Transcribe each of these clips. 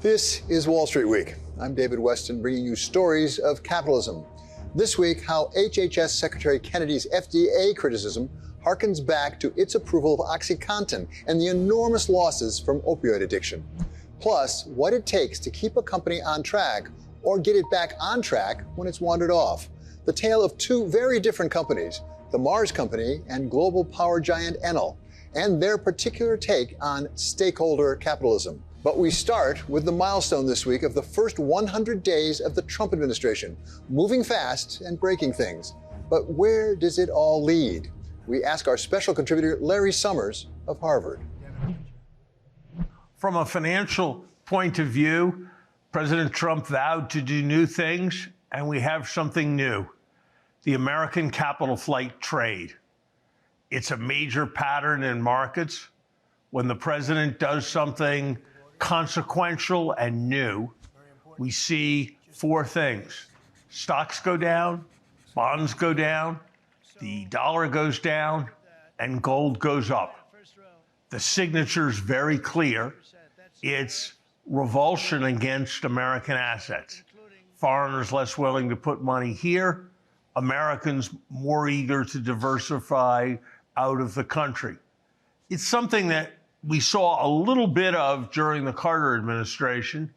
This is Wall Street Week. I'm David Weston, bringing you stories of capitalism. This week, how HHS Secretary Kennedy's FDA criticism harkens back to its approval of OxyContin and the enormous losses from opioid addiction. Plus, what it takes to keep a company on track or get it back on track when it's wandered off. The tale of two very different companies, the Mars Company and global power giant Enel, and their particular take on stakeholder capitalism. But we start with the milestone this week of the first 100 days of the Trump administration, moving fast and breaking things. But where does it all lead? We ask our special contributor, Larry Summers of Harvard. From a financial point of view, President Trump vowed to do new things, and we have something new: the American capital flight trade. It's a major pattern in markets. When the president does something consequential and new, we see four things. Stocks go down, bonds go down, the dollar goes down, and gold goes up. The signature's very clear. It's revulsion against American assets. Foreigners less willing to put money here, Americans more eager to diversify out of the country. It's something that we saw a little bit of during the Carter administration,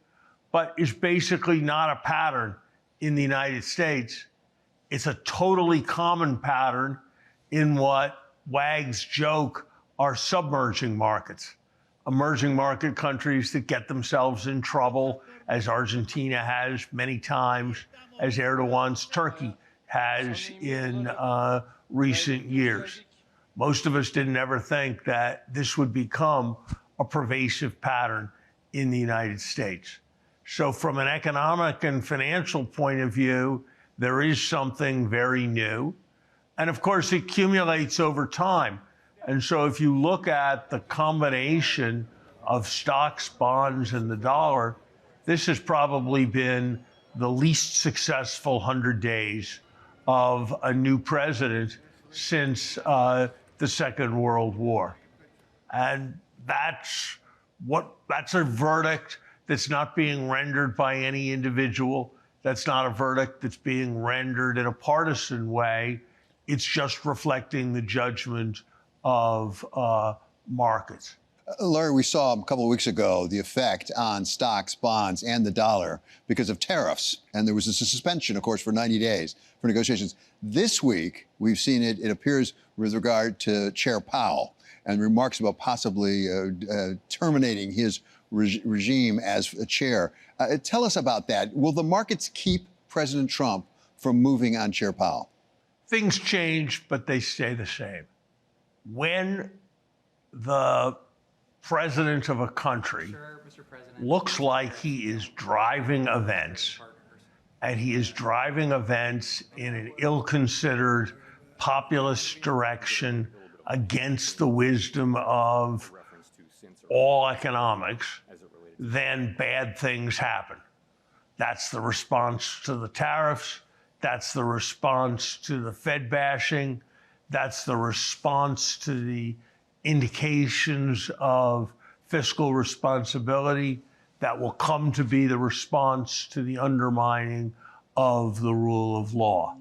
but is basically not a pattern in the United States. It's a totally common pattern in what wags joke are submerging markets. Emerging market countries that get themselves in trouble, as Argentina has many times, as Erdogan's Turkey has in recent years. Most of us didn't ever think that this would become a pervasive pattern in the United States. So from an economic and financial point of view, there is something very new. And of course, it accumulates over time. And so if you look at the combination of stocks, bonds, and the dollar, this has probably been the least successful 100 days of a new president since the Second World War. And that's a verdict that's not being rendered by any individual. That's not a verdict that's being rendered in a partisan way. It's just reflecting the judgment of markets. Larry, we saw a couple of weeks ago the effect on stocks, bonds, and the dollar because of tariffs. And there was a suspension, of course, for 90 days for negotiations. This week, we've seen it appears, with regard to Chair Powell and remarks about possibly terminating his regime as a chair. Tell us about that. Will the markets keep President Trump from moving on Chair Powell? Things change, but they stay the same. When the president of a country looks like he is driving events, and he is driving events in an ill-considered populist direction against the wisdom of all economics, then bad things happen. That's the response to the tariffs. That's the response to the Fed bashing. That's the response to the indications of fiscal responsibility that will come to be the response to the undermining of the rule of law.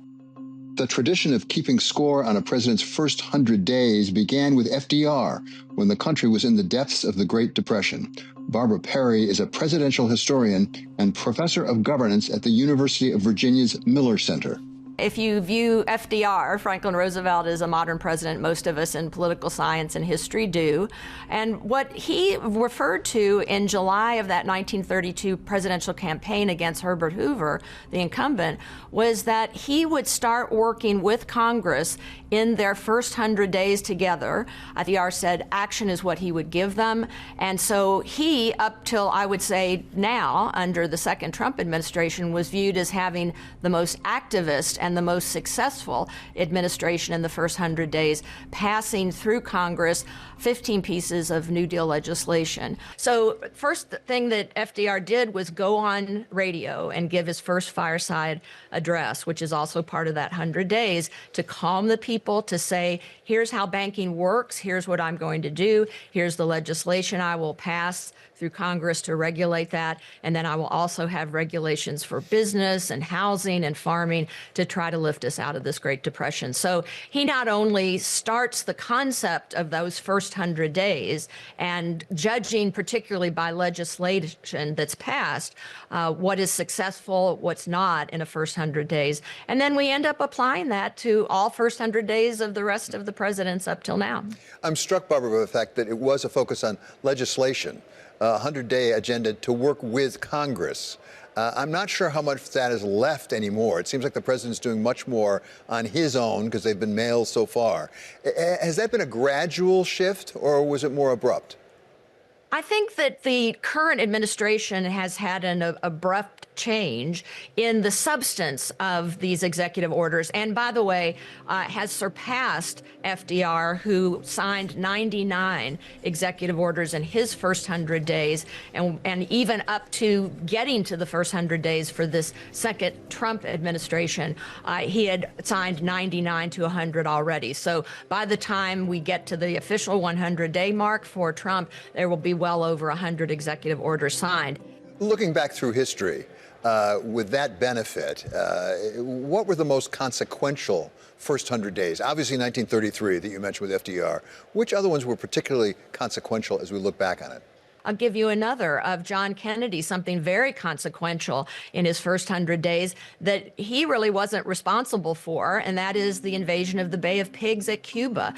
The tradition of keeping score on a president's first 100 days began with FDR, when the country was in the depths of the Great Depression. Barbara Perry is a presidential historian and professor of governance at the University of Virginia's Miller Center. If you view FDR, Franklin Roosevelt, as a modern president, most of us in political science and history do. And what he referred to in July of that 1932 presidential campaign against Herbert Hoover, the incumbent, was that he would start working with Congress in their first 100 days together. FDR said action is what he would give them. And so he, up till I would say now, under the second Trump administration, was viewed as having the most activist and the most successful administration in the first 100 days, passing through Congress 15 pieces of New Deal legislation. So first thing that FDR did was go on radio and give his first fireside address, which is also part of that 100 days, to calm the people people to say, here's how banking works, here's what I'm going to do, here's the legislation I will pass through Congress to regulate that, and then I will also have regulations for business and housing and farming to try to lift us out of this Great Depression. So he not only starts the concept of those first 100 days and judging, particularly by legislation that's passed, what is successful, what's not in a first 100 days. And then we end up applying that to all first 100 days of the rest of the presidents up till now. I'm struck, Barbara, by the fact that it was a focus on legislation, a 100-day agenda to work with Congress. I'm not sure how much that is left anymore. It seems like the president's doing much more on his own because they've been mailed so far. Has that been a gradual shift, or was it more abrupt? I think that the current administration has had an abrupt change in the substance of these executive orders, and by the way, has surpassed FDR, who signed 99 executive orders in his first 100 days, and even up to getting to the first 100 days for this second Trump administration, he had signed 99 to 100 already. So by the time we get to the official 100-day mark for Trump, there will be well over 100 executive orders signed. Looking back through history, with that benefit, what were the most consequential first 100 days? Obviously 1933 that you mentioned with FDR. Which other ones were particularly consequential as we look back on it? I'll give you another of John Kennedy, something very consequential in his first 100 days that he really wasn't responsible for, and that is the invasion of the Bay of Pigs at Cuba,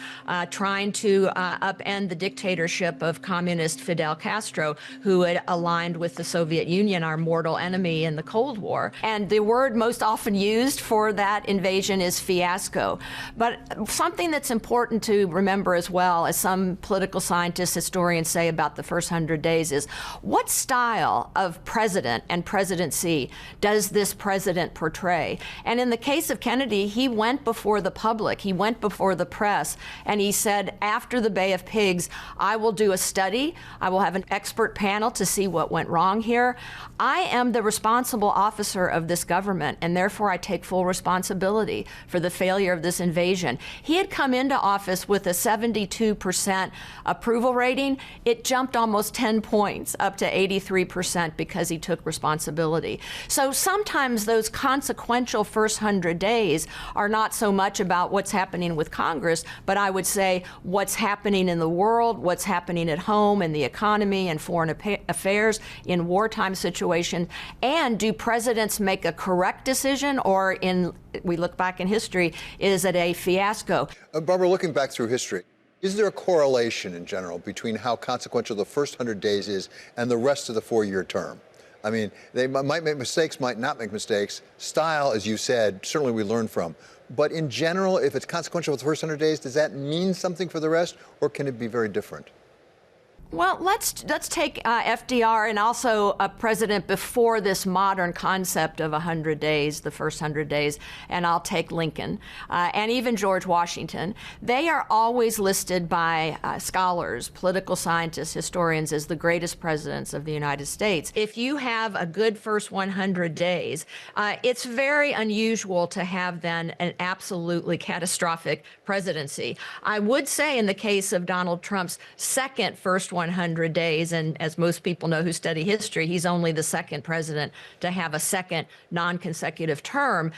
trying to upend the dictatorship of communist Fidel Castro, who had aligned with the Soviet Union, our mortal enemy in the Cold War. And the word most often used for that invasion is fiasco. But something that's important to remember as well, as some political scientists, historians say about the first 100 days, is what style of president and presidency does this president portray? And in the case of Kennedy, he went before the public, he went before the press, and he said, after the Bay of Pigs, I will do a study, I will have an expert panel to see what went wrong here. I am the responsible officer of this government, and therefore I take full responsibility for the failure of this invasion. He had come into office with a 72% approval rating. It jumped almost 10 points up to 83% because he took responsibility. So sometimes those consequential first 100 days are not so much about what's happening with Congress, but I would say what's happening in the world, what's happening at home in the economy and foreign affairs in wartime situations, and do presidents make a correct decision, or we look back in history, is it a fiasco? Barbara, looking back through history, is there a correlation in general between how consequential the first 100 days is and the rest of the four-year term? I mean, they might make mistakes, might not make mistakes. Style, as you said, certainly we learn from. But in general, if it's consequential for the first 100 days, does that mean something for the rest, or can it be very different? Well, let's take FDR and also a president before this modern concept of 100 days, the first 100 days, and I'll take Lincoln and even George Washington. They are always listed by scholars, political scientists, historians as the greatest presidents of the United States. If you have a good first 100 days, it's very unusual to have then an absolutely catastrophic presidency. I would say in the case of Donald Trump's second first 100 days, and as most people know who study history, he's only the second president to have a second non-consecutive term.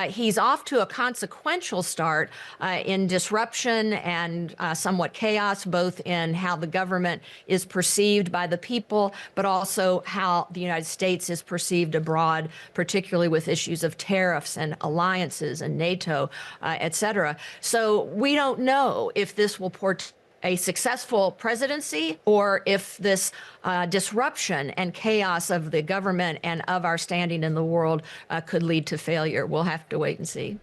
He's off to a consequential start in disruption and somewhat chaos, both in how the government is perceived by the people, but also how the United States is perceived abroad, particularly with issues of tariffs and alliances and NATO, et cetera. So we don't know if this will portend a successful presidency or if this disruption and chaos of the government and of our standing in the world could lead to failure. We'll have to wait and see.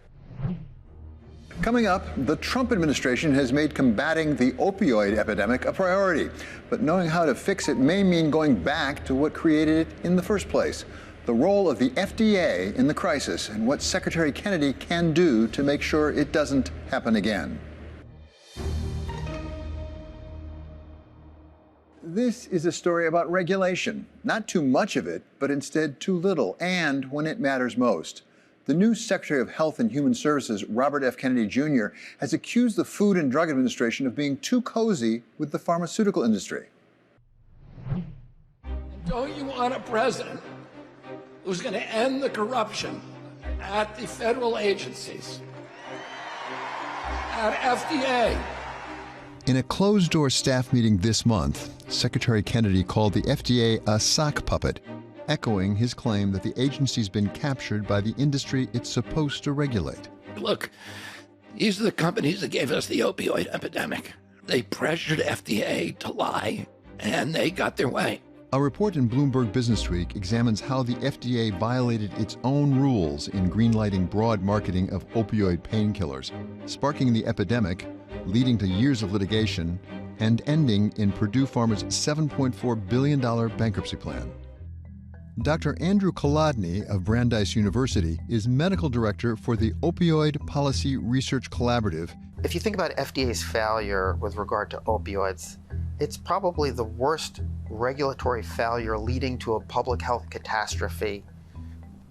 Coming up, the Trump administration has made combating the opioid epidemic a priority. But knowing how to fix it may mean going back to what created it in the first place. The role of the FDA in the crisis and what Secretary Kennedy can do to make sure it doesn't happen again. This is a story about regulation. Not too much of it, but instead too little, and when it matters most. The new Secretary of Health and Human Services, Robert F. Kennedy Jr., has accused the Food and Drug Administration of being too cozy with the pharmaceutical industry. Don't you want a president who's going to end the corruption at the federal agencies, at FDA? In a closed-door staff meeting this month, Secretary Kennedy called the FDA a sock puppet, echoing his claim that the agency's been captured by the industry it's supposed to regulate. Look, these are the companies that gave us the opioid epidemic. They pressured FDA to lie, and they got their way. A report in Bloomberg Business Week examines how the FDA violated its own rules in greenlighting broad marketing of opioid painkillers, sparking the epidemic, leading to years of litigation, and ending in Purdue Pharma's $7.4 billion bankruptcy plan. Dr. Andrew Kolodny of Brandeis University is medical director for the Opioid Policy Research Collaborative. If you think about FDA's failure with regard to opioids, it's probably the worst regulatory failure leading to a public health catastrophe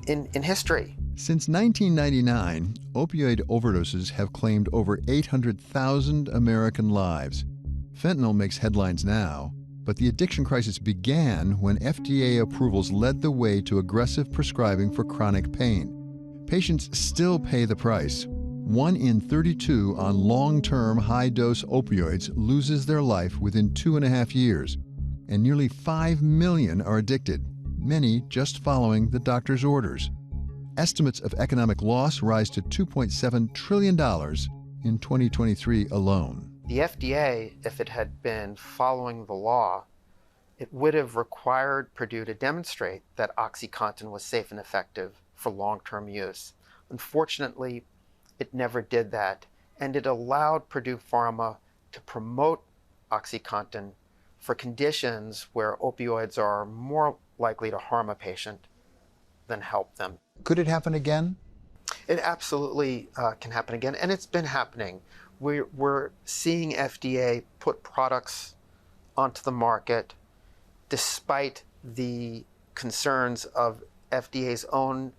in history. Since 1999, opioid overdoses have claimed over 800,000 American lives. Fentanyl makes headlines now, but the addiction crisis began when FDA approvals led the way to aggressive prescribing for chronic pain. Patients still pay the price. 1 in 32 on long-term high-dose opioids loses their life within 2.5 years, and nearly 5 million are addicted, many just following the doctor's orders. Estimates of economic loss rise to $2.7 trillion in 2023 alone. The FDA, if it had been following the law, it would have required Purdue to demonstrate that OxyContin was safe and effective for long-term use. Unfortunately, it never did that, and it allowed Purdue Pharma to promote OxyContin for conditions where opioids are more likely to harm a patient than help them. Could it happen again? It absolutely can happen again, and it's been happening. We're seeing FDA put products onto the market despite the concerns of FDA's own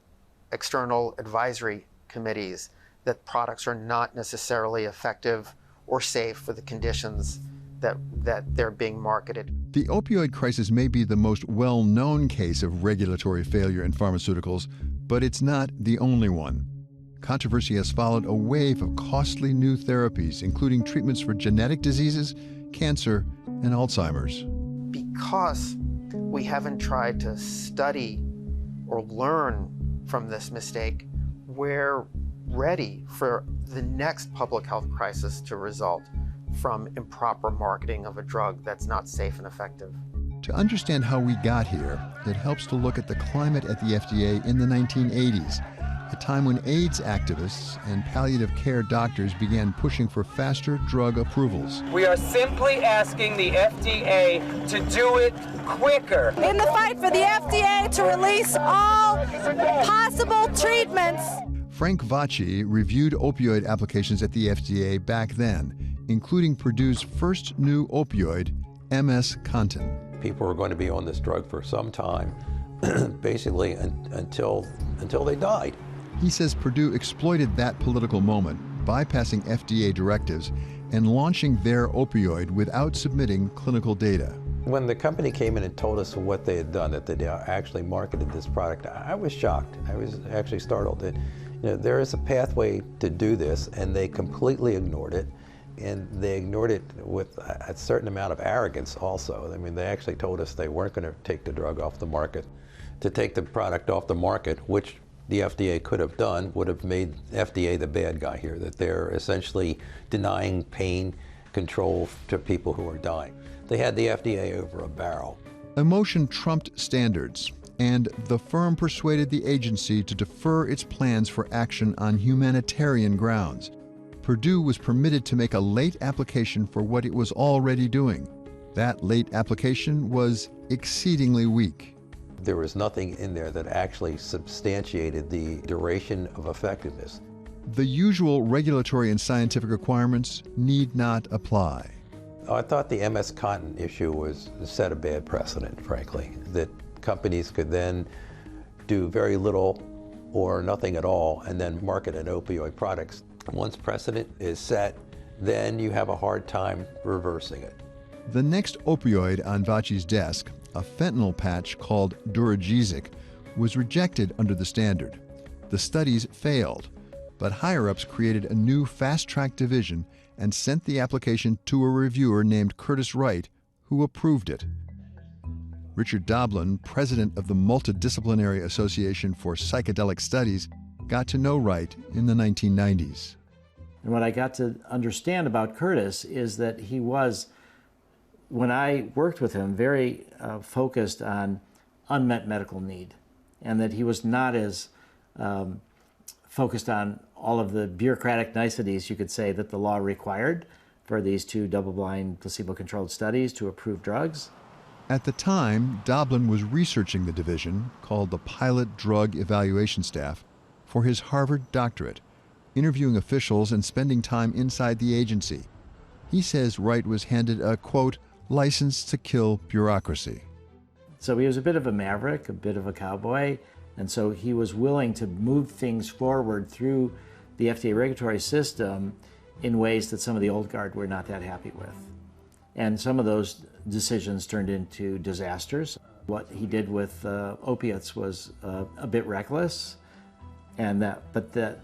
external advisory committees that products are not necessarily effective or safe for the conditions that they're being marketed. The opioid crisis may be the most well-known case of regulatory failure in pharmaceuticals, but it's not the only one. Controversy has followed a wave of costly new therapies, including treatments for genetic diseases, cancer, and Alzheimer's. Because we haven't tried to study or learn from this mistake, we're ready for the next public health crisis to result from improper marketing of a drug that's not safe and effective. To understand how we got here, it helps to look at the climate at the FDA in the 1980s, a time when AIDS activists and palliative care doctors began pushing for faster drug approvals. We are simply asking the FDA to do it quicker. In the fight for the FDA to release all possible treatments. Frank Vacci reviewed opioid applications at the FDA back then, including Purdue's first new opioid, MS-Contin. People are going to be on this drug for some time, basically until they died. He says Purdue exploited that political moment, bypassing FDA directives and launching their opioid without submitting clinical data. When the company came in and told us what they had done, that they actually marketed this product, I was shocked. I was actually startled that there is a pathway to do this, and they completely ignored it. And they ignored it with a certain amount of arrogance also. I mean, they actually told us they weren't going to take the drug off the market. To take the product off the market, which the FDA could have done, would have made FDA the bad guy here, that they're essentially denying pain control to people who are dying. They had the FDA over a barrel. Emotion trumped standards, and the firm persuaded the agency to defer its plans for action on humanitarian grounds. Purdue was permitted to make a late application for what it was already doing. That late application was exceedingly weak. There was nothing in there that actually substantiated the duration of effectiveness. The usual regulatory and scientific requirements need not apply. I thought the MS-Contin issue was set a bad precedent, frankly, that companies could then do very little or nothing at all and then marketed opioid products. Once precedent is set, then you have a hard time reversing it. The next opioid on Vachi's desk, a fentanyl patch called Duragesic, was rejected under the standard. The studies failed, but higher-ups created a new fast-track division and sent the application to a reviewer named Curtis Wright, who approved it. Richard Doblin, president of the Multidisciplinary Association for Psychedelic Studies, got to know Wright in the 1990s. And what I got to understand about Curtis is that he was, when I worked with him, very focused on unmet medical need, and that he was not as focused on all of the bureaucratic niceties, you could say, that the law required for these two double-blind, placebo-controlled studies to approve drugs. At the time, Doblin was researching the division, called the Pilot Drug Evaluation Staff, for his Harvard doctorate, interviewing officials and spending time inside the agency. He says Wright was handed a, quote, license to kill bureaucracy. So he was a bit of a maverick, a bit of a cowboy, and so he was willing to move things forward through the FDA regulatory system in ways that some of the old guard were not that happy with. And some of those decisions turned into disasters. What he did with opiates was a bit reckless, and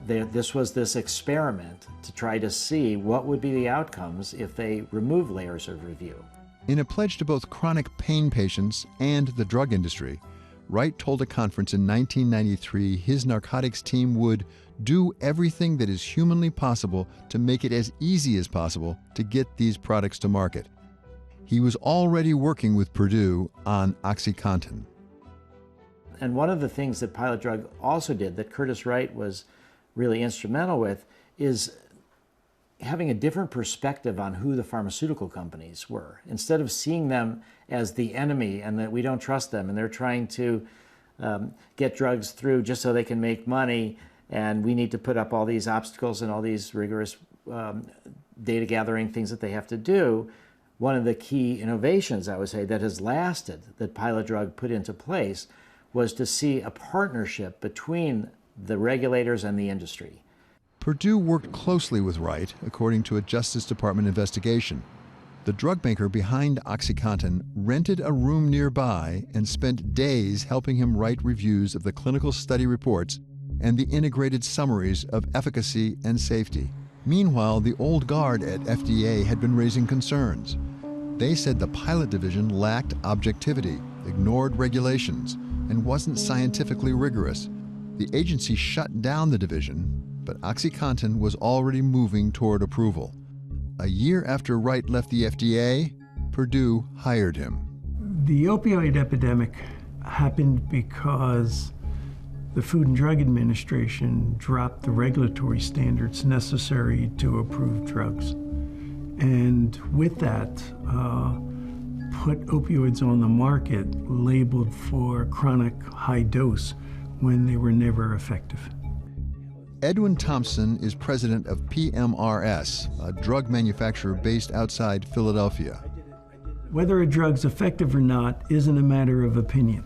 this was this experiment to try to see what would be the outcomes if they remove layers of review. In a pledge to both chronic pain patients and the drug industry, Wright told a conference in 1993 his narcotics team would do everything that is humanly possible to make it as easy as possible to get these products to market. He was already working with Purdue on OxyContin. And one of the things that Pilot Drug also did that Curtis Wright was really instrumental with is having a different perspective on who the pharmaceutical companies were. Instead of seeing them as the enemy and that we don't trust them and they're trying to get drugs through just so they can make money, and we need to put up all these obstacles and all these rigorous data gathering things that they have to do. One of the key innovations, I would say, that has lasted, that Pilot Drug put into place, was to see a partnership between the regulators and the industry. Purdue worked closely with Wright, according to a Justice Department investigation. The drug maker behind OxyContin rented a room nearby and spent days helping him write reviews of the clinical study reports and the integrated summaries of efficacy and safety. Meanwhile, the old guard at FDA had been raising concerns. They said the pilot division lacked objectivity, ignored regulations, and wasn't scientifically rigorous. The agency shut down the division, but OxyContin was already moving toward approval. A year after Wright left the FDA, Purdue hired him. The opioid epidemic happened because the Food and Drug Administration dropped the regulatory standards necessary to approve drugs. And with that, put opioids on the market labeled for chronic high dose when they were never effective. Edwin Thompson is president of PMRS, a drug manufacturer based outside Philadelphia. Whether a drug's effective or not isn't a matter of opinion.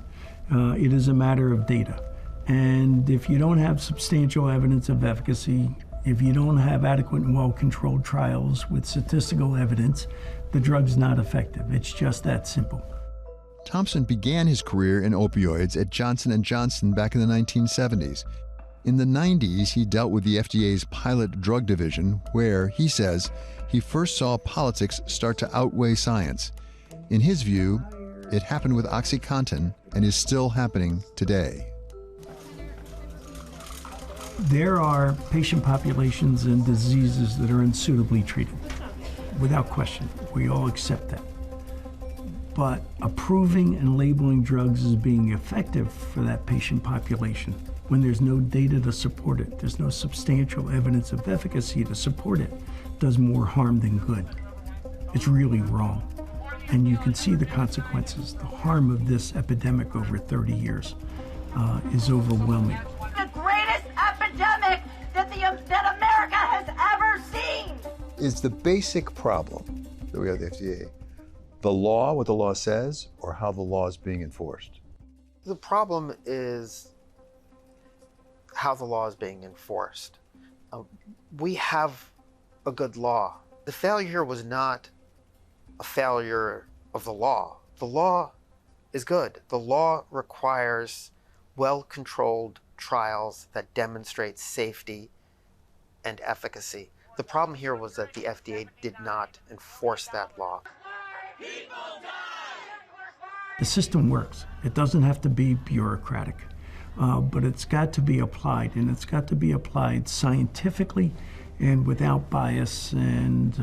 It is a matter of data. And if you don't have substantial evidence of efficacy, if you don't have adequate and well-controlled trials with statistical evidence, the drug's not effective. It's just that simple. Thompson began his career in opioids at Johnson & Johnson back in the 1970s. In the 90s, he dealt with the FDA's pilot drug division, where, he says, he first saw politics start to outweigh science. In his view, it happened with OxyContin and is still happening today. There are patient populations and diseases that are unsuitably treated, without question. We all accept that. But approving and labeling drugs as being effective for that patient population, when there's no data to support it, there's no substantial evidence of efficacy to support it, does more harm than good. It's really wrong. And you can see the consequences. The harm of this epidemic over 30 years is overwhelming. The greatest epidemic that America has ever seen. Is the basic problem that we have at the FDA the law, what the law says, or how the law is being enforced? The problem is how the law is being enforced. We have a good law. The failure here was not a failure of the law. The law is good. The law requires well-controlled trials that demonstrate safety and efficacy. The problem here was that the FDA did not enforce that law. The system works. It doesn't have to be bureaucratic, but it's got to be applied, and it's got to be applied scientifically and without bias, and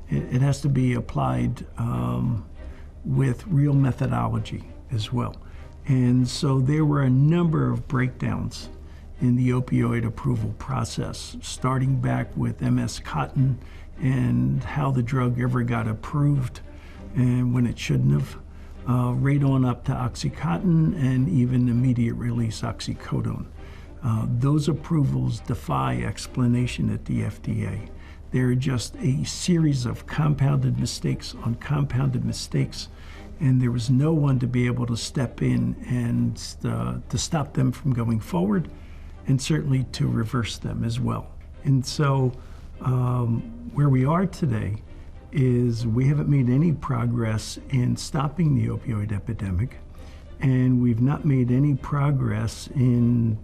it has to be applied with real methodology as well. And so there were a number of breakdowns in the opioid approval process, starting back with MS Cotton and how the drug ever got approved and when it shouldn't have, right on up to OxyContin and even immediate release oxycodone. Those approvals defy explanation at the FDA. They're just a series of compounded mistakes on compounded mistakes, and there was no one to be able to step in and to stop them from going forward, and certainly to reverse them as well. And so where we are today is we haven't made any progress in stopping the opioid epidemic, and we've not made any progress in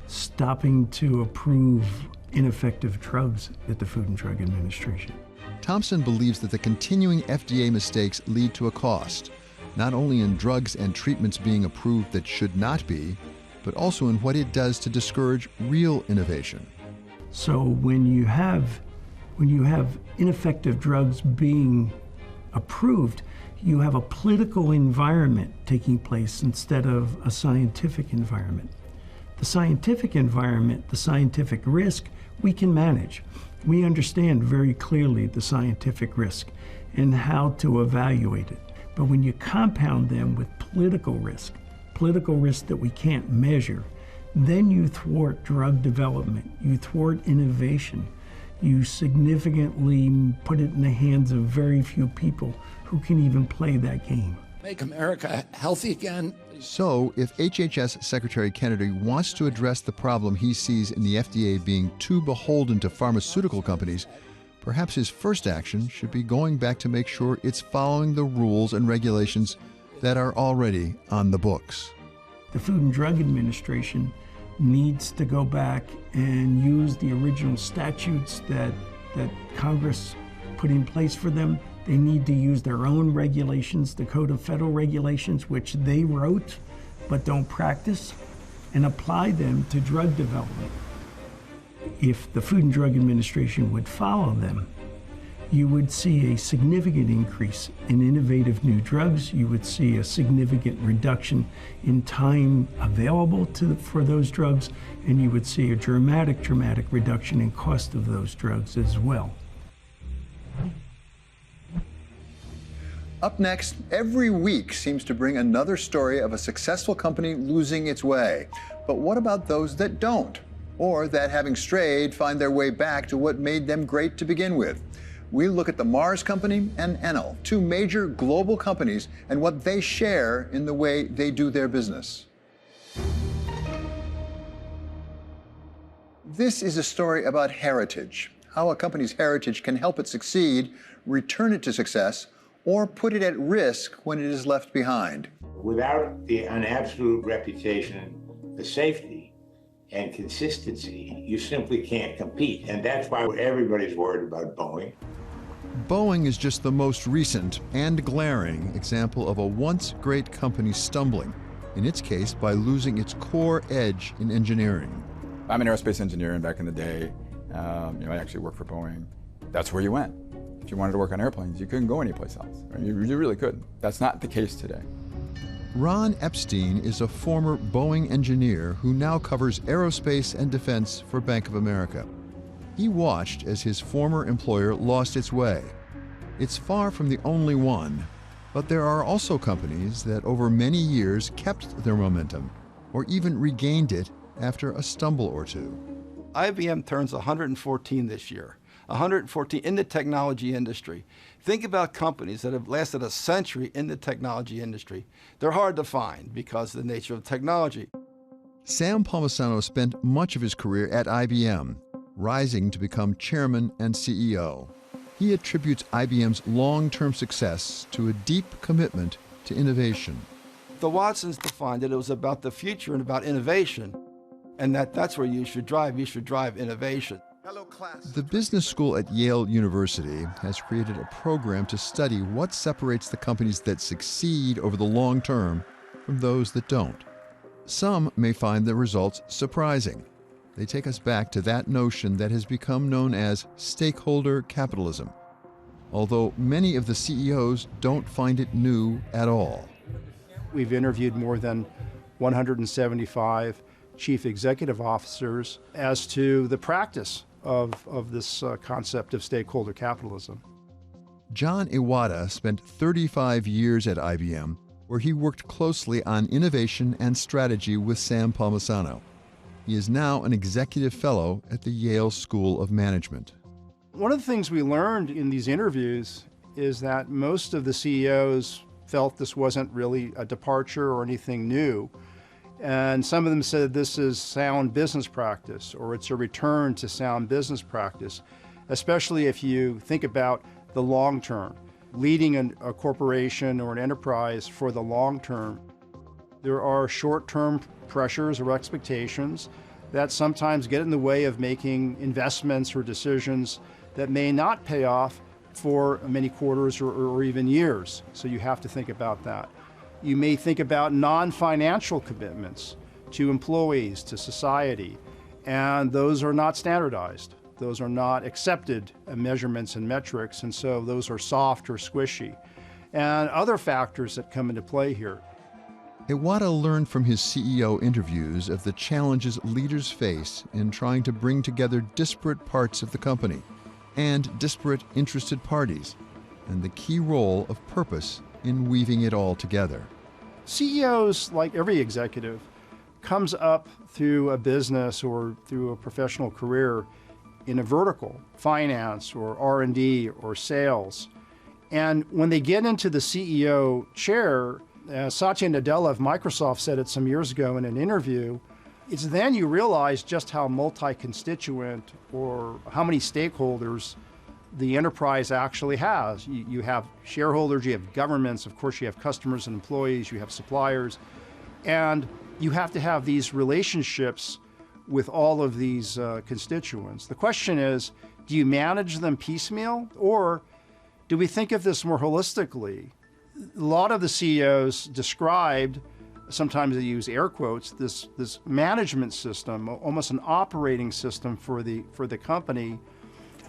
stopping to approve ineffective drugs at the Food and Drug Administration. Thompson believes that the continuing FDA mistakes lead to a cost, not only in drugs and treatments being approved that should not be, but also in what it does to discourage real innovation. So when you have ineffective drugs being approved, you have a political environment taking place instead of a scientific environment. The scientific environment, the scientific risk, we can manage. We understand very clearly the scientific risk and how to evaluate it. But when you compound them with political risk that we can't measure, then you thwart drug development, you thwart innovation, you significantly put it in the hands of very few people who can even play that game. Make America healthy again. So, if HHS Secretary Kennedy wants to address the problem he sees in the FDA being too beholden to pharmaceutical companies, perhaps his first action should be going back to make sure it's following the rules and regulations that are already on the books. The Food and Drug Administration needs to go back and use the original statutes that Congress put in place for them. They need to use their own regulations, the Code of Federal Regulations, which they wrote but don't practice, and apply them to drug development. If the Food and Drug Administration would follow them, you would see a significant increase in innovative new drugs. You would see a significant reduction in time available for those drugs, and you would see a dramatic reduction in cost of those drugs as well. Up next, every week seems to bring another story of a successful company losing its way. But what about those that don't? Or that, having strayed, find their way back to what made them great to begin with? We look at the Mars Company and Enel, two major global companies, and what they share in the way they do their business. This is a story about heritage, how a company's heritage can help it succeed, return it to success, or put it at risk when it is left behind. Without an absolute reputation for safety and consistency, you simply can't compete. And that's why everybody's worried about Boeing. Boeing is just the most recent and glaring example of a once great company stumbling, in its case by losing its core edge in engineering. I'm an aerospace engineer, and back in the day, I actually worked for Boeing. That's where you went. If you wanted to work on airplanes, you couldn't go anyplace else. You really couldn't. That's not the case today. Ron Epstein is a former Boeing engineer who now covers aerospace and defense for Bank of America. He watched as his former employer lost its way. It's far from the only one, but there are also companies that over many years kept their momentum or even regained it after a stumble or two. IBM turns 114 this year. 114 in the technology industry. Think about companies that have lasted a century in the technology industry. They're hard to find because of the nature of technology. Sam Palmisano spent much of his career at IBM, rising to become chairman and CEO. He attributes IBM's long-term success to a deep commitment to innovation. The Watsons defined it was about the future and about innovation, and that's where you should drive. You should drive innovation. The business school at Yale University has created a program to study what separates the companies that succeed over the long term from those that don't. Some may find the results surprising. They take us back to that notion that has become known as stakeholder capitalism, although many of the CEOs don't find it new at all. We've interviewed more than 175 chief executive officers as to the practice of this concept of stakeholder capitalism. John Iwata spent 35 years at IBM, where he worked closely on innovation and strategy with Sam Palmisano. He is now an executive fellow at the Yale School of Management. One of the things we learned in these interviews is that most of the CEOs felt this wasn't really a departure or anything new. And some of them said this is sound business practice, or it's a return to sound business practice, especially if you think about the long term, leading a corporation or an enterprise for the long term. There are short-term pressures or expectations that sometimes get in the way of making investments or decisions that may not pay off for many quarters or even years. So you have to think about that. You may think about non-financial commitments to employees, to society, and those are not standardized. Those are not accepted measurements and metrics, and so those are soft or squishy. And other factors that come into play here. Iwata learned from his CEO interviews of the challenges leaders face in trying to bring together disparate parts of the company and disparate interested parties, and the key role of purpose in weaving it all together. CEOs, like every executive, comes up through a business or through a professional career in a vertical, finance or R&D or sales. And when they get into the CEO chair, Satya Nadella of Microsoft said it some years ago in an interview, it's then you realize just how multi-constituent or how many stakeholders the enterprise actually has. You have shareholders, you have governments, of course you have customers and employees, you have suppliers, and you have to have these relationships with all of these constituents. The question is, do you manage them piecemeal, or do we think of this more holistically? A lot of the CEOs described, sometimes they use air quotes, this management system, almost an operating system for the company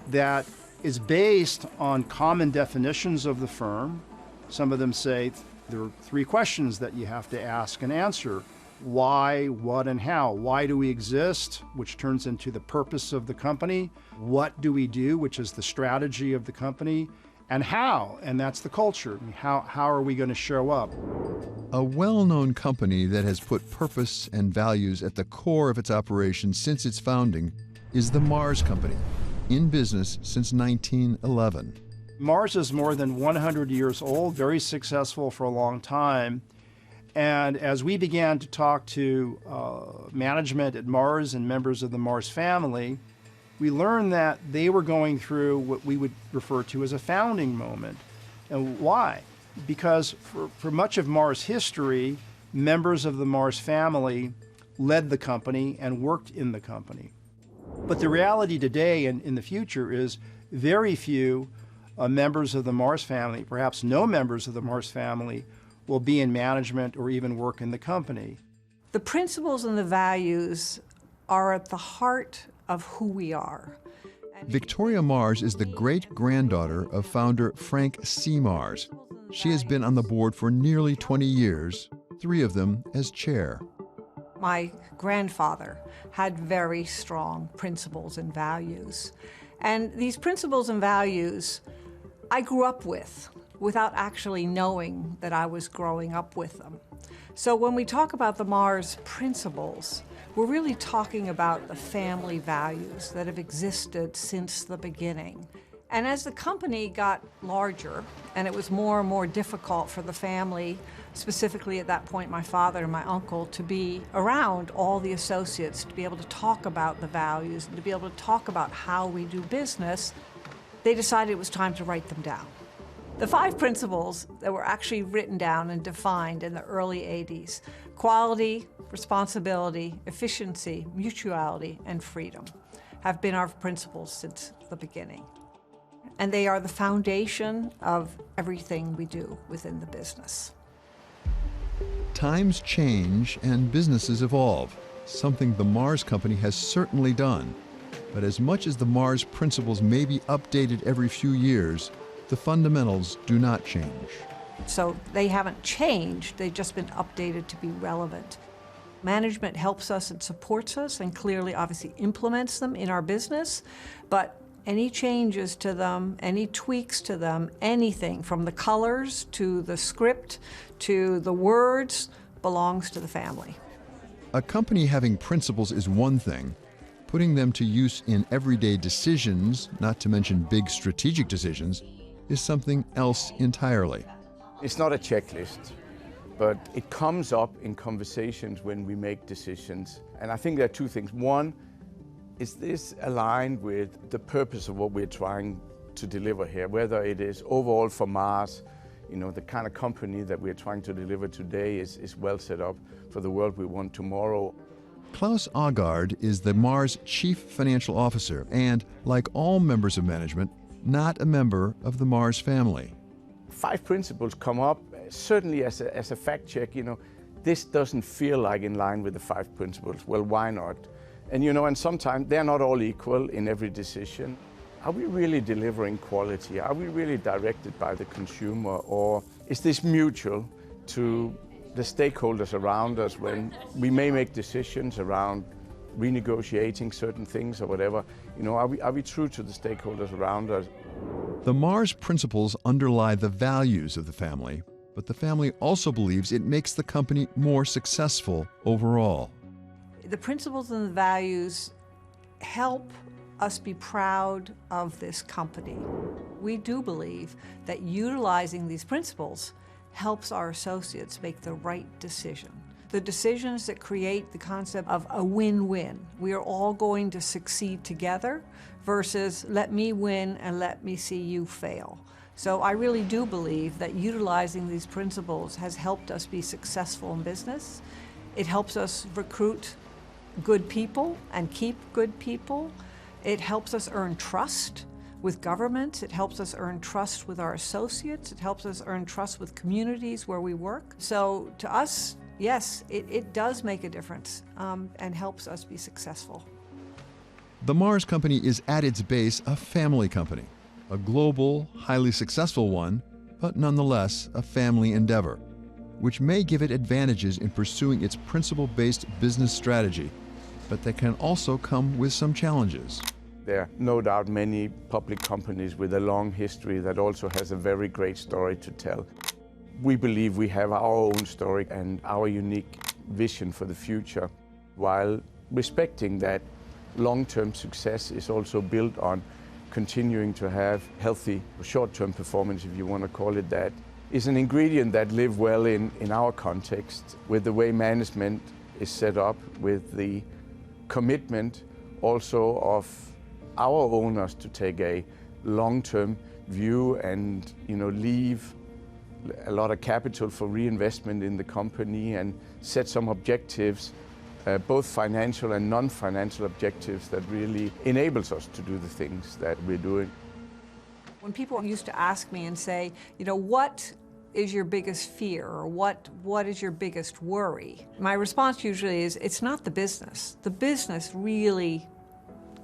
that is based on common definitions of the firm. Some of them say there are 3 questions that you have to ask and answer. Why, what, and how. Why do we exist, which turns into the purpose of the company? What do we do, which is the strategy of the company? And how, and that's the culture. How are we going to show up? A well-known company that has put purpose and values at the core of its operations since its founding is the Mars Company, in business since 1911. Mars is more than 100 years old, very successful for a long time. And as we began to talk to management at Mars and members of the Mars family, we learned that they were going through what we would refer to as a founding moment. And why? Because for much of Mars history, members of the Mars family led the company and worked in the company. But the reality today and in the future is very few members of the Mars family, perhaps no members of the Mars family, will be in management or even work in the company. The principles and the values are at the heart of who we are. Victoria Mars is the great-granddaughter of founder Frank C. Mars. She has been on the board for nearly 20 years, 3 of them as chair. My grandfather had very strong principles and values. And these principles and values I grew up with without actually knowing that I was growing up with them. So when we talk about the Mars principles, we're really talking about the family values that have existed since the beginning. And as the company got larger and it was more and more difficult for the family specifically at that point my father and my uncle, to be around all the associates, to be able to talk about the values and to be able to talk about how we do business, they decided it was time to write them down. The 5 principles that were actually written down and defined in the early 80s, quality, responsibility, efficiency, mutuality, and freedom, have been our principles since the beginning. And they are the foundation of everything we do within the business. Times change and businesses evolve, something the Mars Company has certainly done. But as much as the Mars principles may be updated every few years, the fundamentals do not change. So they haven't changed, they've just been updated to be relevant. Management helps us and supports us and clearly, obviously, implements them in our business, but any changes to them, any tweaks to them, anything from the colors to the script to the words belongs to the family. A company having principles is one thing. Putting them to use in everyday decisions, not to mention big strategic decisions, is something else entirely. It's not a checklist, but it comes up in conversations when we make decisions. And I think there are 2 things. One, is this aligned with the purpose of what we're trying to deliver here, whether it is overall for Mars, the kind of company that we're trying to deliver today is well set up for the world we want tomorrow. Klaus Aagaard is the Mars Chief Financial Officer and, like all members of management, not a member of the Mars family. 5 principles come up, certainly as a fact check, this doesn't feel like in line with the 5 principles. Well, why not? And sometimes they're not all equal in every decision. Are we really delivering quality? Are we really directed by the consumer? Or is this mutual to the stakeholders around us when we may make decisions around renegotiating certain things or whatever? Are we true to the stakeholders around us? The Mars principles underlie the values of the family, but the family also believes it makes the company more successful overall. The principles and the values help us be proud of this company. We do believe that utilizing these principles helps our associates make the right decision. The decisions that create the concept of a win-win. We are all going to succeed together versus let me win and let me see you fail. So I really do believe that utilizing these principles has helped us be successful in business. It helps us recruit good people and keep good people. It helps us earn trust with governments. It helps us earn trust with our associates. It helps us earn trust with communities where we work. So to us, yes, it does make a difference and helps us be successful. The Mars Company is at its base a family company, a global, highly successful one, but nonetheless a family endeavor, which may give it advantages in pursuing its principle-based business strategy, but that can also come with some challenges. There are no doubt many public companies with a long history that also has a very great story to tell. We believe we have our own story and our unique vision for the future, while respecting that long-term success is also built on continuing to have healthy short-term performance, if you want to call it that, is an ingredient that live well in our context, with the way management is set up, with the commitment also of our owners to take a long-term view and leave a lot of capital for reinvestment in the company and set some objectives, both financial and non-financial objectives that really enables us to do the things that we're doing. When people used to ask me and say, what is your biggest fear, or what is your biggest worry? My response usually is, it's not the business. The business really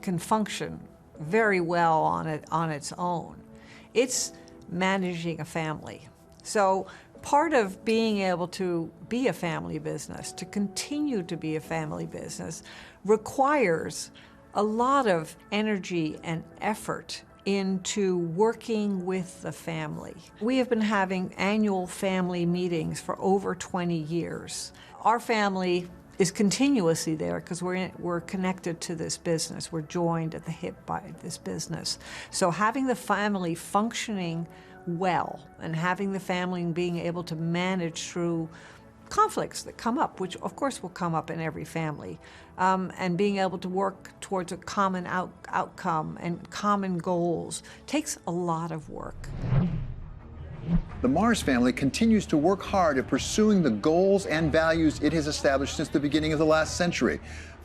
can function very well on its own. It's managing a family. So part of being able to be a family business, to continue to be a family business, requires a lot of energy and effort into working with the family. We have been having annual family meetings for over 20 years. Our family is continuously there because we're connected to this business. We're joined at the hip by this business. So having the family functioning well, and having the family and being able to manage through conflicts that come up, which of course will come up in every family, and being able to work towards a common outcome and common goals takes a lot of work. The Mars family continues to work hard at pursuing the goals and values it has established since the beginning of the last century.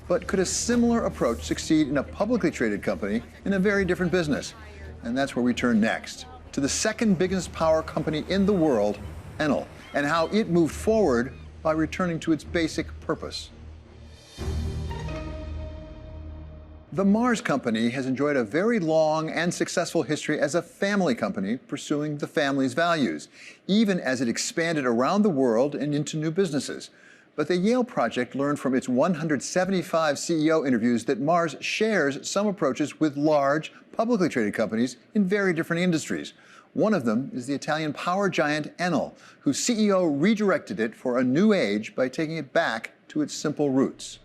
But could a similar approach succeed in a publicly traded company in a very different business? And that's where we turn next, to the second biggest power company in the world, Enel, and how it moved forward by returning to its basic purpose. The Mars Company has enjoyed a very long and successful history as a family company pursuing the family's values, even as it expanded around the world and into new businesses. But the Yale Project learned from its 175 CEO interviews that Mars shares some approaches with large, publicly traded companies in very different industries. One of them is the Italian power giant Enel, whose CEO redirected it for a new age by taking it back to its simple roots.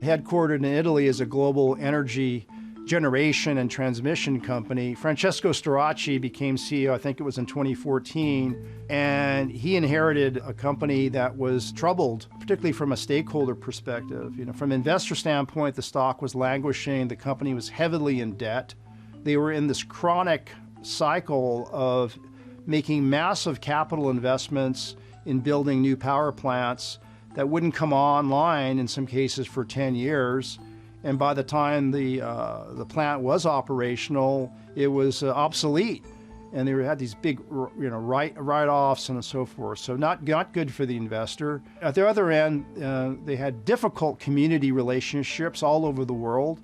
Headquartered in Italy as a global energy generation and transmission company, Francesco Starace became CEO, I think it was in 2014, and he inherited a company that was troubled, particularly from a stakeholder perspective. From an investor standpoint, the stock was languishing, the company was heavily in debt. They were in this chronic cycle of making massive capital investments in building new power plants that wouldn't come online in some cases for 10 years. And by the time the plant was operational, it was obsolete. And they had these big write-offs and so forth. So not good for the investor. At the other end, they had difficult community relationships all over the world.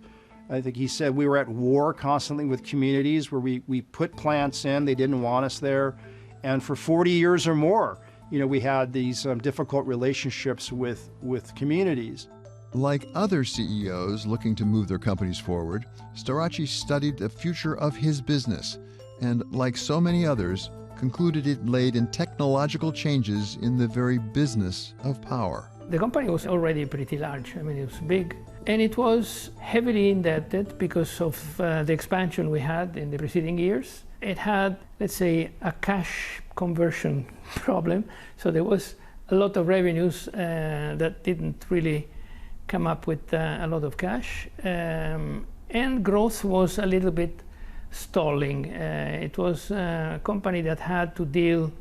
I think he said we were at war constantly with communities where we put plants in, they didn't want us there. And for 40 years or more, we had these difficult relationships with communities. Like other CEOs looking to move their companies forward, Starace studied the future of his business, and like so many others, concluded it laid in technological changes in the very business of power. The company was already pretty large. I mean, it was big. And it was heavily indebted because of the expansion we had in the preceding years. It had, let's say, a cash conversion problem. So there was a lot of revenues that didn't really come up with a lot of cash. And growth was a little bit stalling. It was a company that had to deal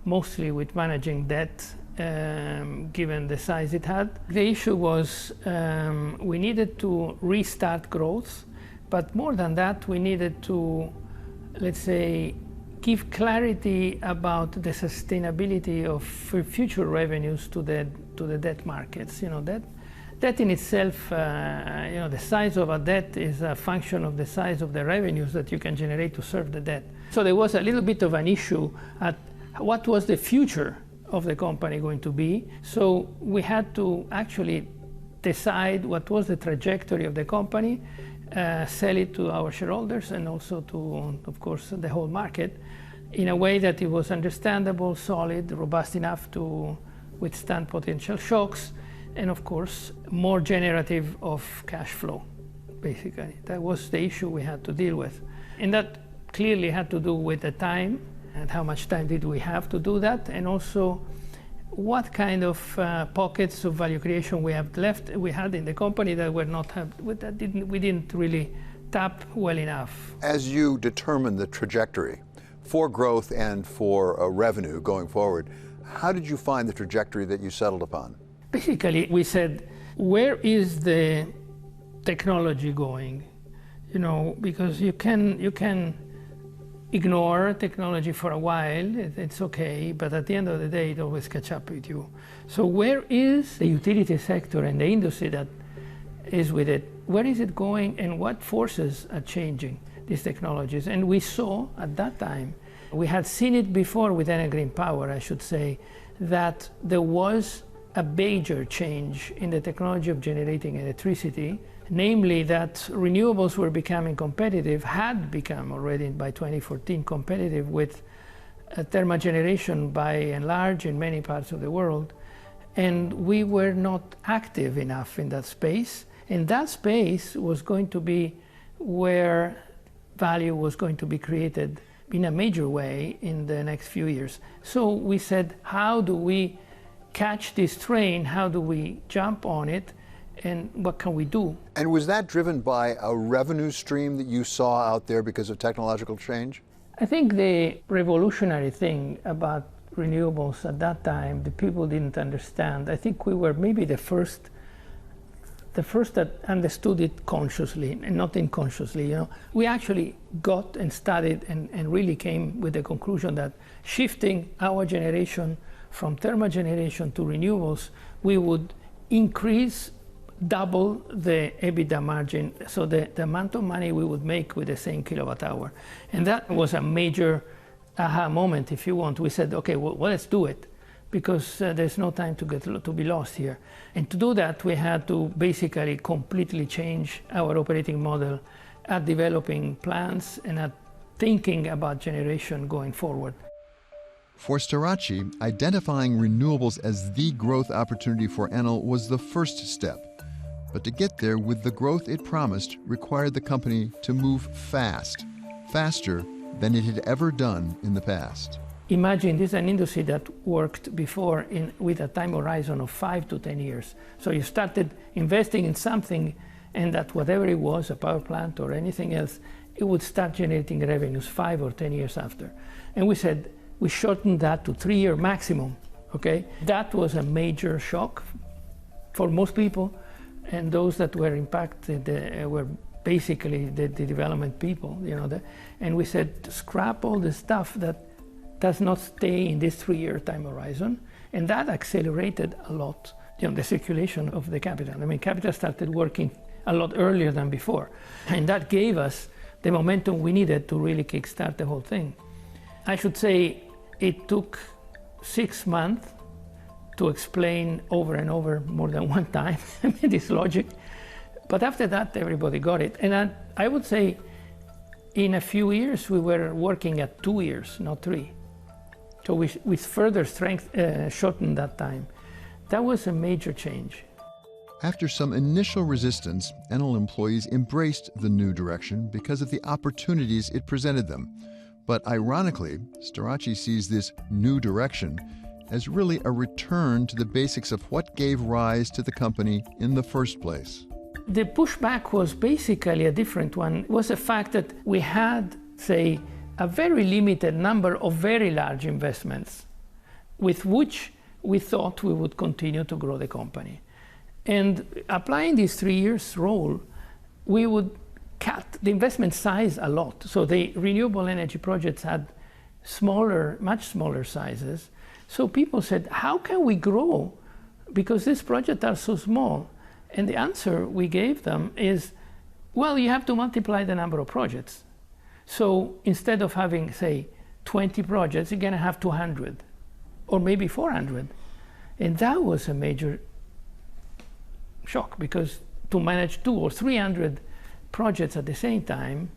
mostly with managing debt, given the size it had. The issue was we needed to restart growth, but more than that, we needed to, let's say, give clarity about the sustainability of future revenues to the debt markets. That in itself, the size of a debt is a function of the size of the revenues that you can generate to serve the debt. So there was a little bit of an issue at what was the future of the company going to be. So we had to actually decide what was the trajectory of the company, sell it to our shareholders and also to, of course, the whole market in a way that it was understandable, solid, robust enough to withstand potential shocks, and of course, more generative of cash flow, basically. That was the issue we had to deal with. And that clearly had to do with the time and how much time did we have to do that, and also what kind of pockets of value creation we had in the company that we didn't really tap well enough. As you determine the trajectory for growth and for revenue going forward, how did you find the trajectory that you settled upon? Basically, we said, where is the technology going? Because you can ignore technology for a while, it's okay, but at the end of the day, it always catch up with you. So where is the utility sector and the industry that is with it? Where is it going, and what forces are changing these technologies? And we saw at that time, we had seen it before with Enel Green Power, I should say, that there was a major change in the technology of generating electricity, namely that renewables were becoming competitive, had become already by 2014 competitive with thermal generation by and large in many parts of the world. And we were not active enough in that space. And that space was going to be where value was going to be created in a major way in the next few years. So we said, how do we catch this train? How do we jump on it? And what can we do? And was that driven by a revenue stream that you saw out there because of technological change? I think the revolutionary thing about renewables at that time, the people didn't understand. I think we were maybe the first that understood it consciously and not unconsciously. You know, we actually got and studied and really came with the conclusion that shifting our generation from thermal generation to renewables, we would increase double the EBITDA margin, so the amount of money we would make with the same kilowatt hour. And that was a major aha moment, if you want. We said, okay, well, let's do it, because there's no time to be lost here. And to do that, we had to basically completely change our operating model at developing plans and at thinking about generation going forward. For Starace, identifying renewables as the growth opportunity for Enel was the first step. But to get there with the growth it promised required the company to move fast, faster than it had ever done in the past. Imagine this is an industry that worked before with a time horizon of 5 to 10 years. So you started investing in something, and that whatever it was, a power plant or anything else, it would start generating revenues 5 or 10 years after. And we said, we shortened that to 3-year maximum, okay? That was a major shock for most people, and those that were impacted were basically the development people, you know. And we said, scrap all the stuff that does not stay in this 3-year time horizon, and that accelerated a lot, you know, the circulation of the capital. I mean, capital started working a lot earlier than before, and that gave us the momentum we needed to really kickstart the whole thing. I should say it took 6 months to explain over and over more than one time this logic. But after that, everybody got it. And I would say in a few years, we were working at 2 years, not 3. So we further shortened that time. That was a major change. After some initial resistance, Enel employees embraced the new direction because of the opportunities it presented them. But ironically, Starace sees this new direction as really a return to the basics of what gave rise to the company in the first place. The pushback was basically a different one. It was the fact that we had, say, a very limited number of very large investments with which we thought we would continue to grow the company. And applying this 3 years rule, we would cut the investment size a lot. So the renewable energy projects had smaller, much smaller sizes. So people said, how can we grow? Because these projects are so small. And the answer we gave them is, well, you have to multiply the number of projects. So instead of having, say, 20 projects, you're going to have 200 or maybe 400. And that was a major shock, because to manage 200 or 300 projects at the same time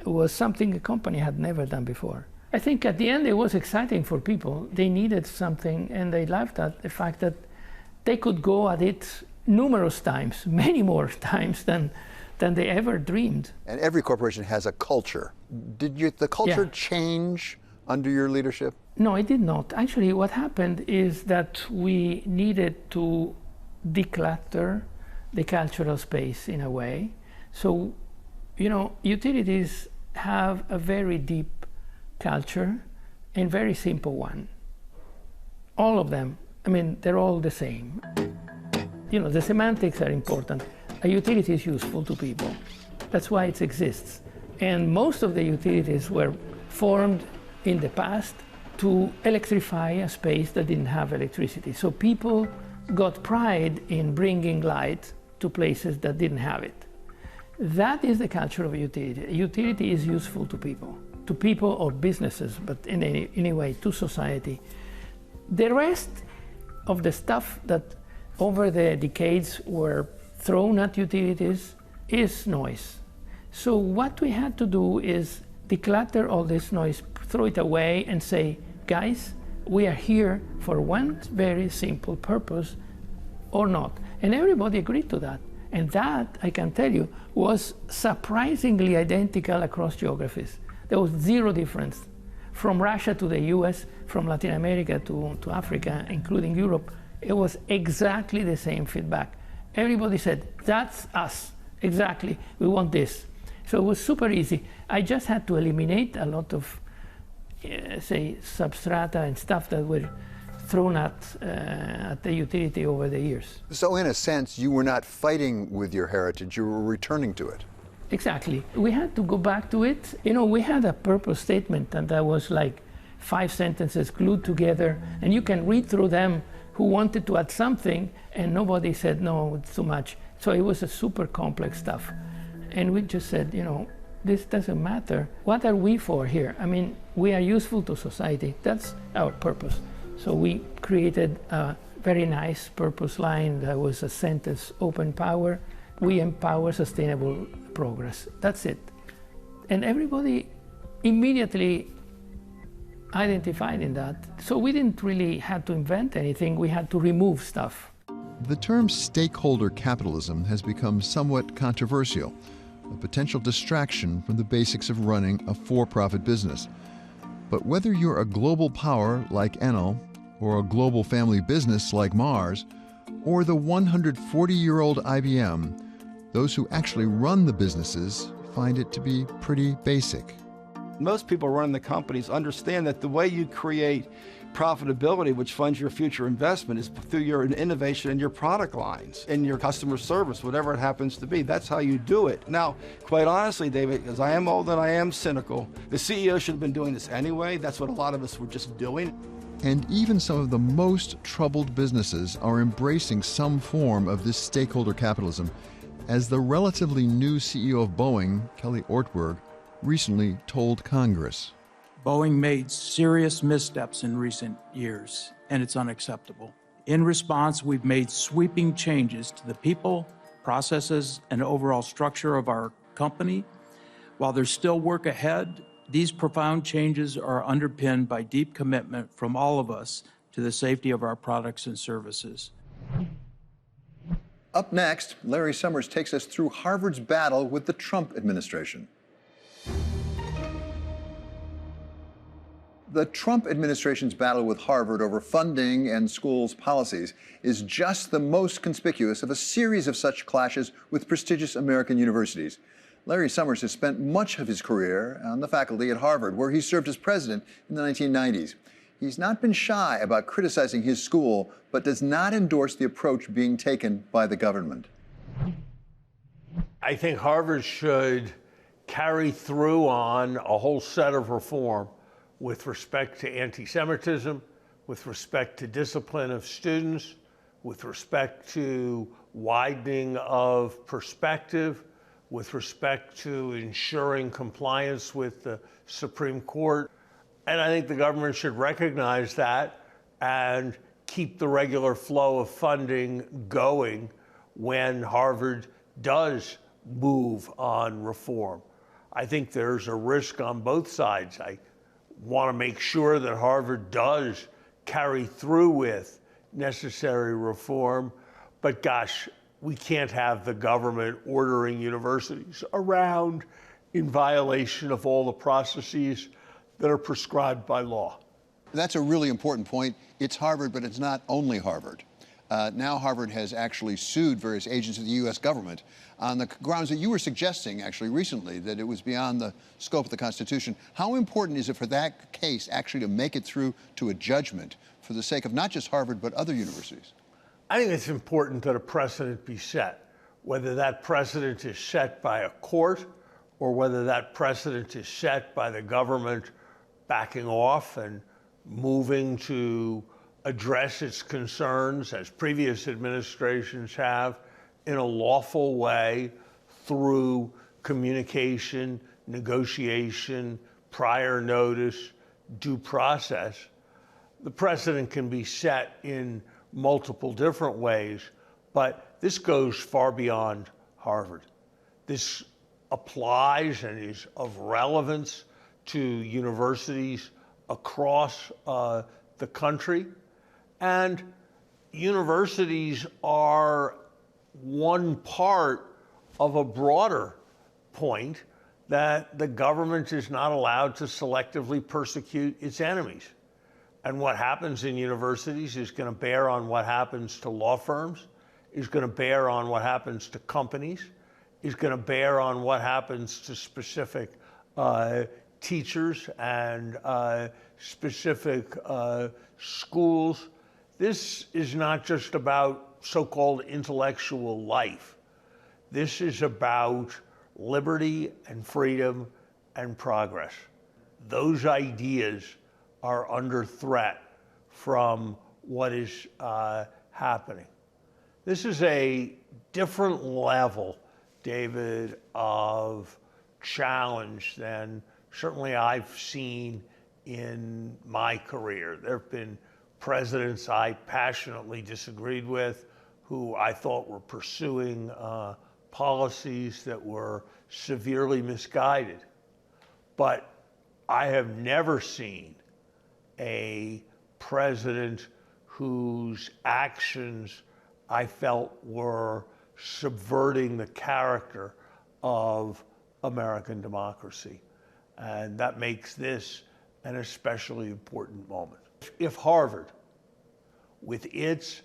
was something the company had never done before. I think at the end it was exciting for people. They needed something, and they laughed at the fact that they could go at it numerous times, many more times than they ever dreamed. And every corporation has a culture. Did the culture change under your leadership? No, it did not. Actually, what happened is that we needed to declutter the cultural space in a way. So, you know, utilities have a very deep culture and very simple one. All of them, I mean, they're all the same. You know, the semantics are important. A utility is useful to people. That's why it exists. And most of the utilities were formed in the past to electrify a space that didn't have electricity. So people got pride in bringing light to places that didn't have it. That is the culture of a utility. A utility is useful to people or businesses, but in any way to society. The rest of the stuff that over the decades were thrown at utilities is noise. So what we had to do is declutter all this noise, throw it away and say, guys, we are here for one very simple purpose or not. And everybody agreed to that. And that, I can tell you, was surprisingly identical across geographies. There was zero difference. from Russia to the US, from Latin America to Africa, including Europe, it was exactly the same feedback. Everybody said, that's us, exactly, we want this. So it was super easy. I just had to eliminate a lot of, say, substrata and stuff that were thrown at the utility over the years. So in a sense, you were not fighting with your heritage, you were returning to it. Exactly. We had to go back to it. You know, we had a purpose statement, and that was like 5 sentences glued together, and you can read through them who wanted to add something, and nobody said, no, it's too much. So it was a super complex stuff. And we just said, you know, this doesn't matter. What are we for here? I mean, we are useful to society. That's our purpose. So we created a very nice purpose line that was a sentence, open power. We empower sustainable progress. That's it. And everybody immediately identified in that. So we didn't really have to invent anything. We had to remove stuff. The term stakeholder capitalism has become somewhat controversial, a potential distraction from the basics of running a for-profit business. But whether you're a global power like Enel, or a global family business like Mars, or the 140-year-old IBM, those who actually run the businesses find it to be pretty basic. Most people running the companies understand that the way you create profitability, which funds your future investment, is through your innovation in your product lines, in your customer service, whatever it happens to be. That's how you do it. Now, quite honestly, David, as I am old and I am cynical, the CEO should have been doing this anyway. That's what a lot of us were just doing. And even some of the most troubled businesses are embracing some form of this stakeholder capitalism, as the relatively new CEO of Boeing, Kelly Ortberg, recently told Congress. Boeing made serious missteps in recent years, and it's unacceptable. In response, we've made sweeping changes to the people, processes, and overall structure of our company. While there's still work ahead, these profound changes are underpinned by deep commitment from all of us to the safety of our products and services. Up next, Larry Summers takes us through Harvard's battle with the Trump administration. The Trump administration's battle with Harvard over funding and schools' policies is just the most conspicuous of a series of such clashes with prestigious American universities. Larry Summers has spent much of his career on the faculty at Harvard, where he served as president in the 1990s. He's not been shy about criticizing his school, but does not endorse the approach being taken by the government. I think Harvard should carry through on a whole set of reform with respect to anti-Semitism, with respect to discipline of students, with respect to widening of perspective, with respect to ensuring compliance with the Supreme Court. And I think the government should recognize that and keep the regular flow of funding going when Harvard does move on reform. I think there's a risk on both sides. I want to make sure that Harvard does carry through with necessary reform, but gosh, we can't have the government ordering universities around in violation of all the processes that are prescribed by law. That's a really important point. It's Harvard, but it's not only Harvard. Now Harvard has actually sued various agents of the U.S. government on the grounds that you were suggesting actually recently, that it was beyond the scope of the Constitution. How important is it for that case actually to make it through to a judgment for the sake of not just Harvard, but other universities? I think it's important that a precedent be set, whether that precedent is set by a court or whether that precedent is set by the government backing off and moving to address its concerns, as previous administrations have, in a lawful way through communication, negotiation, prior notice, due process. The precedent can be set in multiple different ways, but this goes far beyond Harvard. This applies and is of relevance to universities across the country. And universities are one part of a broader point that the government is not allowed to selectively persecute its enemies. And what happens in universities is going to bear on what happens to law firms, is going to bear on what happens to companies, is going to bear on what happens to specific teachers and specific schools. This is not just about so-called intellectual life. This is about liberty and freedom and progress. Those ideas are under threat from what is happening. This is a different level, David, of challenge than certainly I've seen in my career. There have been presidents I passionately disagreed with, who I thought were pursuing policies that were severely misguided. But I have never seen a president whose actions I felt were subverting the character of American democracy. And that makes this an especially important moment. If Harvard, with its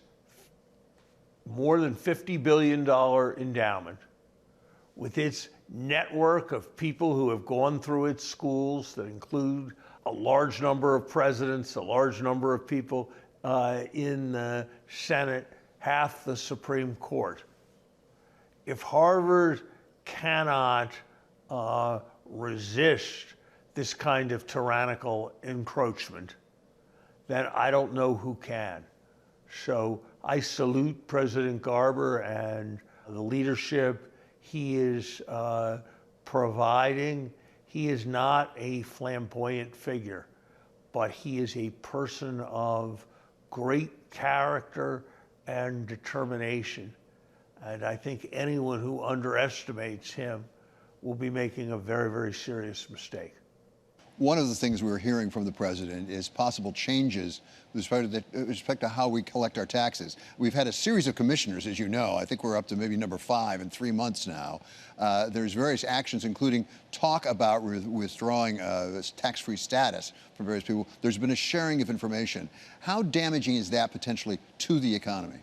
more than $50 billion endowment, with its network of people who have gone through its schools that include a large number of presidents, a large number of people in the Senate, half the Supreme Court. If Harvard cannot resist this kind of tyrannical encroachment, then I don't know who can. So I salute President Garber and the leadership he is providing. He is not a flamboyant figure, but he is a person of great character and determination. And I think anyone who underestimates him will be making a very, very serious mistake. One of the things we're hearing from the president is possible changes with respect to how we collect our taxes. We've had a series of commissioners, as you know. I think we're up to maybe number 5 in 3 months now. There's various actions, including talk about withdrawing this tax-free status from various people. There's been a sharing of information. How damaging is that potentially to the economy?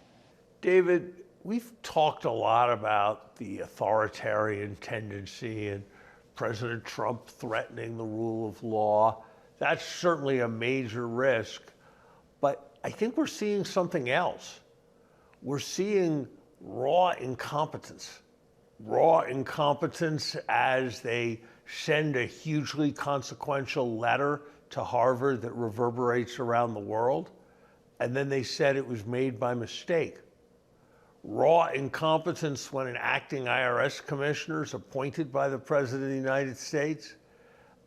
David, we've talked a lot about the authoritarian tendency and President Trump threatening the rule of law. That's certainly a major risk. But I think we're seeing something else. We're seeing raw incompetence. Raw incompetence as they send a hugely consequential letter to Harvard that reverberates around the world, and then they said it was made by mistake. Raw incompetence when an acting IRS commissioner is appointed by the President of the United States,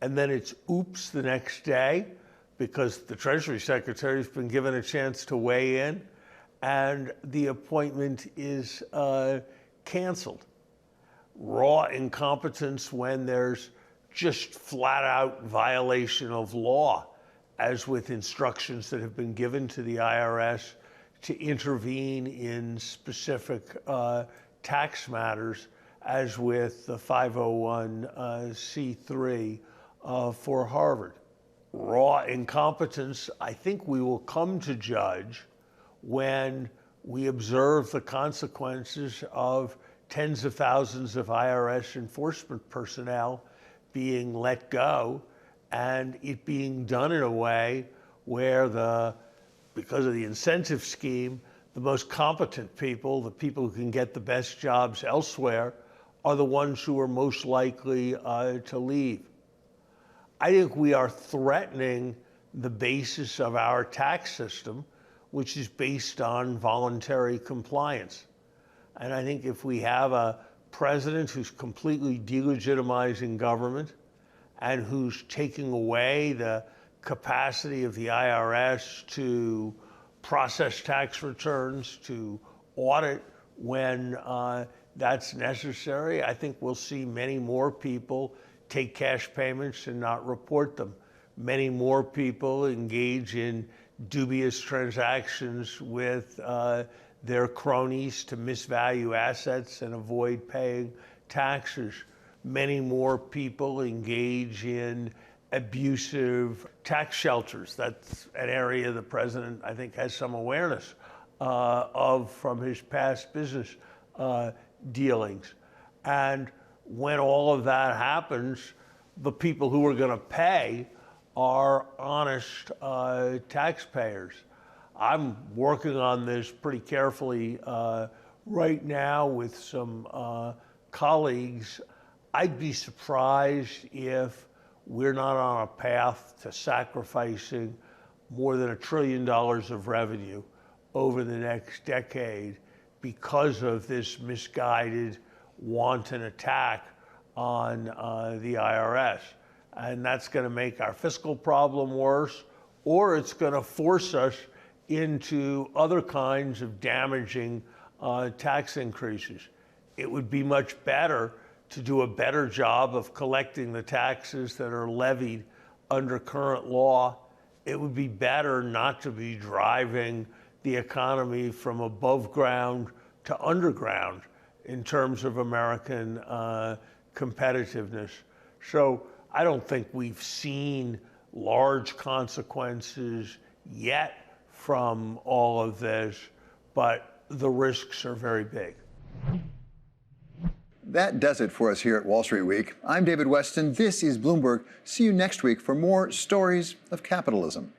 and then it's oops the next day because the Treasury Secretary has been given a chance to weigh in, and the appointment is canceled. Raw incompetence when there's just flat-out violation of law, as with instructions that have been given to the IRS to intervene in specific tax matters, as with the 501c3 for Harvard. Raw incompetence, I think we will come to judge when we observe the consequences of tens of thousands of IRS enforcement personnel being let go, and it being done in a way where because of the incentive scheme, the most competent people, the people who can get the best jobs elsewhere, are the ones who are most likely to leave. I think we are threatening the basis of our tax system, which is based on voluntary compliance. And I think if we have a president who's completely delegitimizing government and who's taking away the capacity of the IRS to process tax returns, to audit when that's necessary, I think we'll see many more people take cash payments and not report them. Many more people engage in dubious transactions with their cronies to misvalue assets and avoid paying taxes. many more people engage in abusive tax shelters. That's an area the president, I think, has some awareness of from his past business dealings. And when all of that happens, the people who are going to pay are honest taxpayers. I'm working on this pretty carefully right now with some colleagues. I'd be surprised if we're not on a path to sacrificing more than $1 trillion of revenue over the next decade because of this misguided, wanton attack on the IRS. And that's going to make our fiscal problem worse, or it's going to force us into other kinds of damaging tax increases. It would be much better to do a better job of collecting the taxes that are levied under current law. It would be better not to be driving the economy from above ground to underground in terms of American competitiveness. So I don't think we've seen large consequences yet from all of this, but the risks are very big. That does it for us here at Wall Street Week. I'm David Weston. This is Bloomberg. See you next week for more stories of capitalism.